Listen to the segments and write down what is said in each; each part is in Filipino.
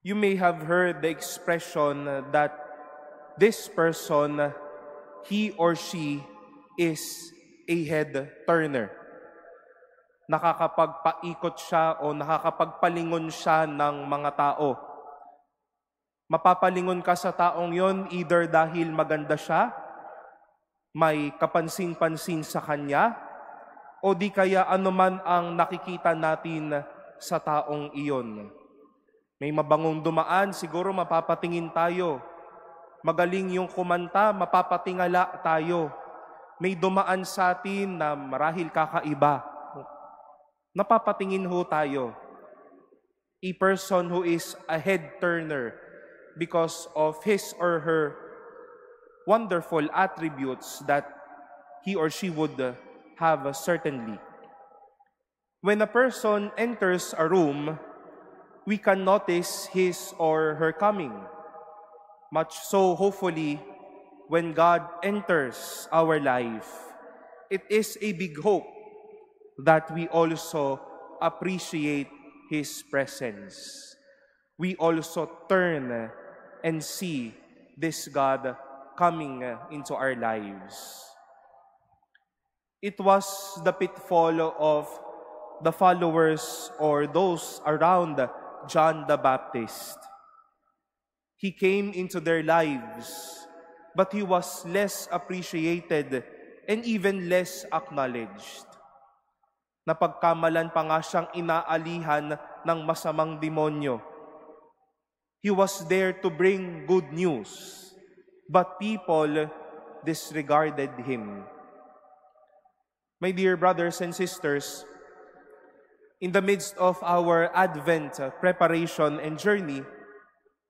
You may have heard the expression that this person, he or she, is a head turner. Nakakapagpaikot siya o nakakapagpalingon siya ng mga tao. Mapapalingon ka sa taong yon either dahil maganda siya, may kapansin-pansin sa kanya, o di kaya anuman ang nakikita natin sa taong iyon. May mabangong dumaan, siguro mapapatingin tayo. Magaling yung kumanta, mapapatingala tayo. May dumaan sa atin na marahil kakaiba. Napapatingin ho tayo. A person who is a head turner because of his or her wonderful attributes that he or she would have certainly. When a person enters a room, we can notice his or her coming. Much so, hopefully, when God enters our life, it is a big hope that we also appreciate His presence. We also turn and see this God coming into our lives. It was the pitfall of the followers or those around John the Baptist. He came into their lives, but he was less appreciated and even less acknowledged. Napagkamalan pa nga siyang inaalihan ng masamang demonyo. He was there to bring good news, but people disregarded him. My dear brothers and sisters, in the midst of our Advent preparation and journey,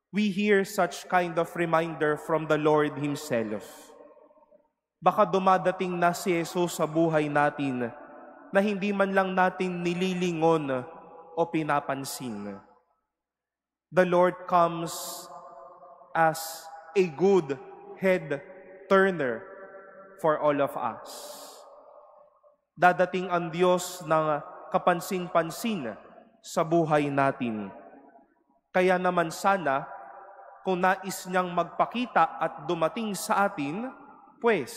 we hear such kind of reminder from the Lord Himself. Baka dumadating na si Jesus sa buhay natin na hindi man lang natin nililingon o pinapansin. The Lord comes as a good head turner for all of us. Dadating ang Diyos ng kapansin-pansin sa buhay natin. Kaya naman sana, kung nais niyang magpakita at dumating sa atin, pues,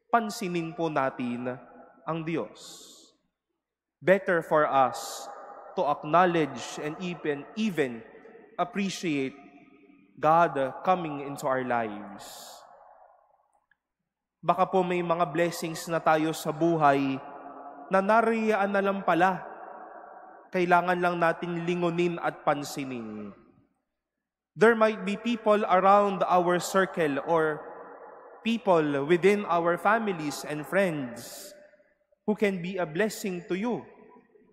pansinin po natin ang Diyos. Better for us to acknowledge and even appreciate God coming into our lives. Baka po may mga blessings na tayo sa buhay na nariyaan na lang pala. Kailangan lang natin lingunin at pansinin. There might be people around our circle or people within our families and friends who can be a blessing to you,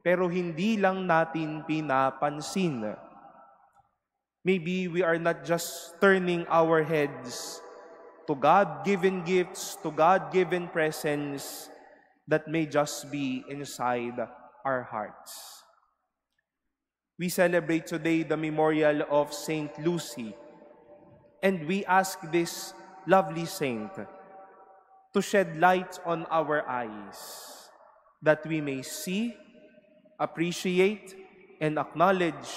pero hindi lang natin pinapansin. Maybe we are not just turning our heads to God-given gifts, to God-given presence that may just be inside our hearts. We celebrate today the memorial of Saint Lucy, and we ask this lovely saint to shed light on our eyes, that we may see, appreciate, and acknowledge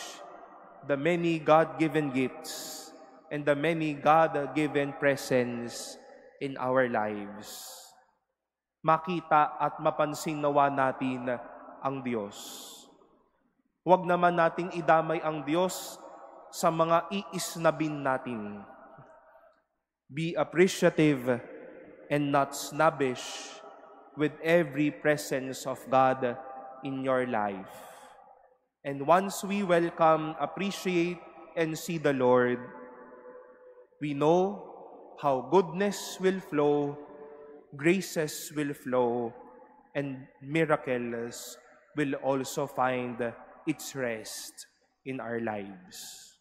the many God-given gifts and the many God-given presence in our lives. Makita at mapansin nawa natin ang Diyos. Huwag naman nating idamay ang Diyos sa mga iisnabin natin. Be appreciative and not snobbish with every presence of God in your life. And once we welcome, appreciate, and see the Lord, we know how goodness will flow, graces will flow, and miracles will also find its rest in our lives.